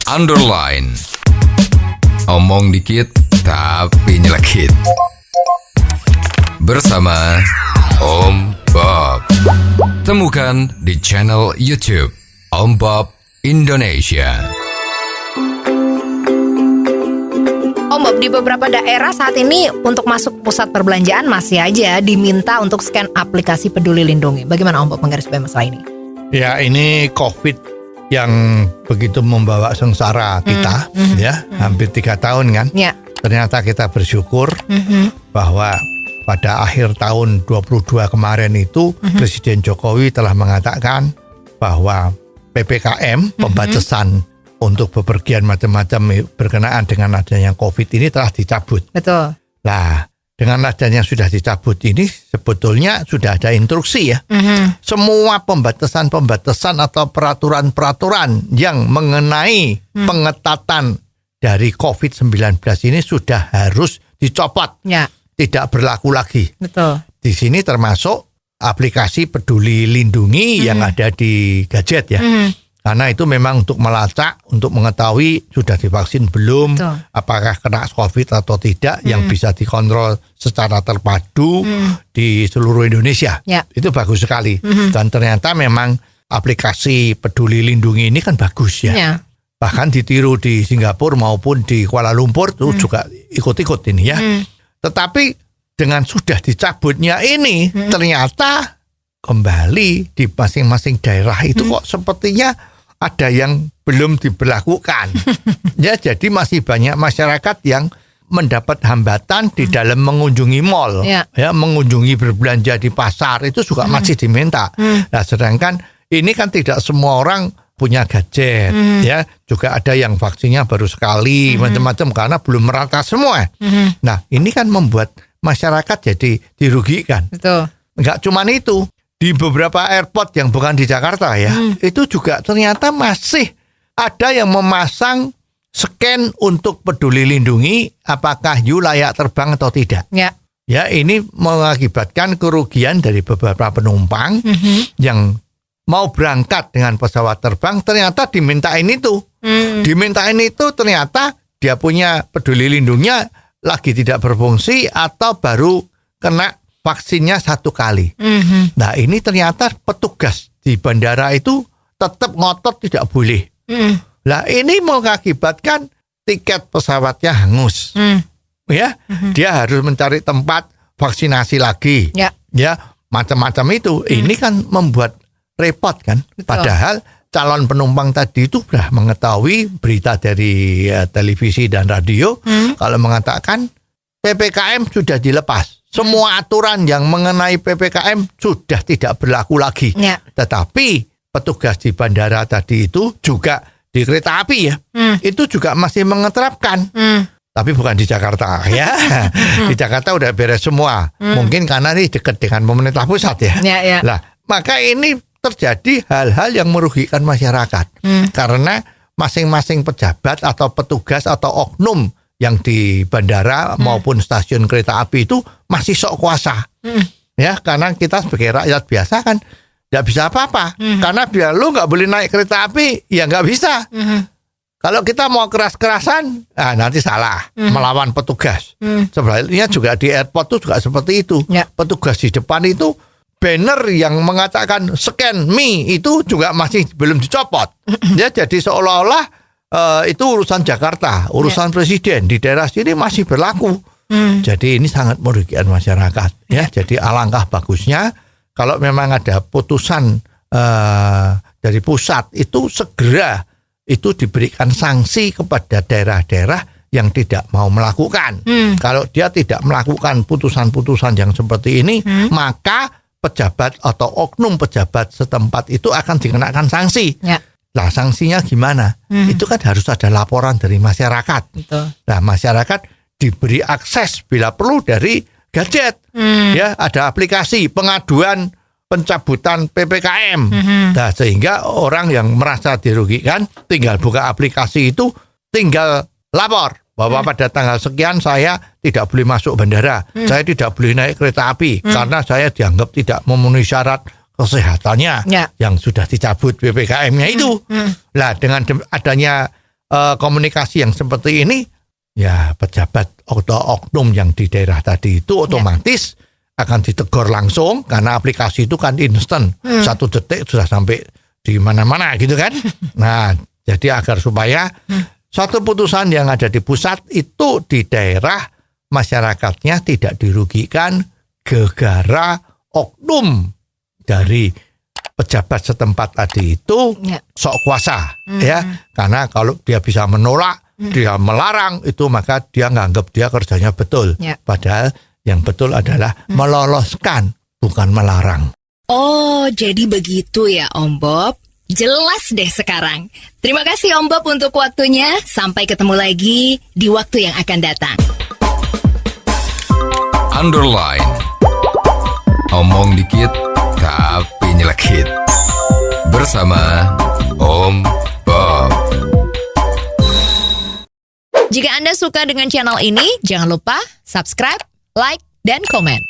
underline. Omong dikit tapi nyelekit. Bersama Om Bob. Temukan di channel YouTube Om Bob Indonesia. Om Bob, di beberapa daerah saat ini untuk masuk pusat perbelanjaan masih aja diminta untuk scan aplikasi Peduli Lindungi. Bagaimana Om Bob menggarisbawahi masalah ini? Ya, ini COVID yang begitu membawa sengsara kita, hampir 3 tahun kan. Ya. Ternyata kita bersyukur bahwa pada akhir tahun 22 kemarin itu Presiden Jokowi telah mengatakan bahwa PPKM, pembatasan untuk bepergian macam-macam berkenaan dengan adanya COVID ini telah dicabut. Betul. Nah, dengan adanya sudah dicabut ini sebetulnya sudah ada instruksi ya. Semua pembatasan-pembatasan atau peraturan-peraturan yang mengenai pengetatan dari COVID-19 ini sudah harus dicopot. Ya. Tidak berlaku lagi. Betul. Di sini termasuk aplikasi Peduli Lindungi yang ada di gadget ya. Karena itu memang untuk melacak, untuk mengetahui sudah divaksin belum, Betul. apakah kena COVID atau tidak, yang bisa dikontrol secara terpadu di seluruh Indonesia. Ya. Itu bagus sekali. Dan ternyata memang aplikasi Peduli Lindungi ini kan bagus ya. Ya. Bahkan ditiru di Singapura maupun di Kuala Lumpur itu juga ikut-ikut ini ya. Tetapi dengan sudah dicabutnya ini ternyata kembali di masing-masing daerah itu kok sepertinya ada yang belum diberlakukan. Ya, jadi masih banyak masyarakat yang mendapat hambatan di dalam mengunjungi mal, Ya. ya, mengunjungi berbelanja di pasar itu juga masih diminta. Nah, sedangkan ini kan tidak semua orang punya gadget, ya, juga ada yang vaksinnya baru sekali, macam-macam karena belum merata semua. Nah, ini kan membuat masyarakat jadi dirugikan. Betul. Enggak cuma itu, di beberapa airport yang bukan di Jakarta ya, itu juga ternyata masih ada yang memasang scan untuk Peduli Lindungi apakah you layak terbang atau tidak. Ya. Ya, ini mengakibatkan kerugian dari beberapa penumpang yang mau berangkat dengan pesawat terbang ternyata dimintain itu. Dimintain itu ternyata dia punya Peduli Lindungnya lagi tidak berfungsi atau baru kena vaksinnya 1 kali. Nah, ini ternyata petugas di bandara itu tetap ngotot tidak boleh. Nah, ini mengakibatkan tiket pesawatnya hangus. Ya, dia harus mencari tempat vaksinasi lagi. Ya. Ya, macam-macam itu. Ini kan membuat repot kan. Betul. Padahal calon penumpang tadi itu sudah mengetahui berita dari televisi dan radio kalau mengatakan PPKM sudah dilepas. Semua aturan yang mengenai PPKM sudah tidak berlaku lagi. Ya. Tetapi petugas di bandara tadi itu juga di kereta api ya, itu juga masih mengeterapkan. Tapi bukan di Jakarta ya. Di Jakarta udah beres semua. Mungkin karena ini dekat dengan pemerintah pusat ya. Ya. Lah, maka ini terjadi hal-hal yang merugikan masyarakat. Karena masing-masing pejabat atau petugas atau oknum yang di bandara maupun stasiun kereta api itu masih sok kuasa. Ya, karena kita sebagai rakyat biasa kan nggak bisa apa-apa. Karena biar lu nggak boleh naik kereta api, ya nggak bisa. Kalau kita mau keras-kerasan, nanti salah melawan petugas. Sebenarnya juga di airport itu juga seperti itu. Ya. Petugas di depan itu banner yang mengatakan scan me itu juga masih belum dicopot. Ya, jadi seolah-olah itu urusan Jakarta, urusan presiden di daerah sini masih berlaku. Jadi ini sangat merugikan masyarakat. Ya, jadi alangkah bagusnya kalau memang ada putusan dari pusat itu segera itu diberikan sanksi kepada daerah-daerah yang tidak mau melakukan. Kalau dia tidak melakukan putusan-putusan yang seperti ini, maka pejabat atau oknum pejabat setempat itu akan dikenakan sanksi. Ya. Lah, sanksinya gimana? Itu kan harus ada laporan dari masyarakat. Betul. Nah, masyarakat diberi akses bila perlu dari gadget. Ya, ada aplikasi pengaduan pencabutan PPKM. Nah, sehingga orang yang merasa dirugikan tinggal buka aplikasi itu, tinggal lapor bahwa pada tanggal sekian saya tidak boleh masuk bandara, saya tidak boleh naik kereta api karena saya dianggap tidak memenuhi syarat kesehatannya yang sudah dicabut PPKM-nya itu. Nah, dengan adanya komunikasi yang seperti ini, ya pejabat atau oknum yang di daerah tadi itu otomatis akan ditegur langsung karena aplikasi itu kan instan, 1 detik sudah sampai di mana-mana gitu kan. Nah, jadi agar supaya suatu putusan yang ada di pusat itu di daerah masyarakatnya tidak dirugikan gara-gara oknum dari pejabat setempat tadi itu sok kuasa ya, karena kalau dia bisa menolak, dia melarang itu, maka dia nganggap dia kerjanya betul, padahal yang betul adalah meloloskan, bukan melarang. Oh, jadi begitu ya Om Bob. Jelas deh sekarang. Terima kasih Om Bob untuk waktunya. Sampai ketemu lagi di waktu yang akan datang. Underline. Omong dikit tapi nyelekit. Bersama Om Bob. Jika Anda suka dengan channel ini, jangan lupa subscribe, like, dan komen.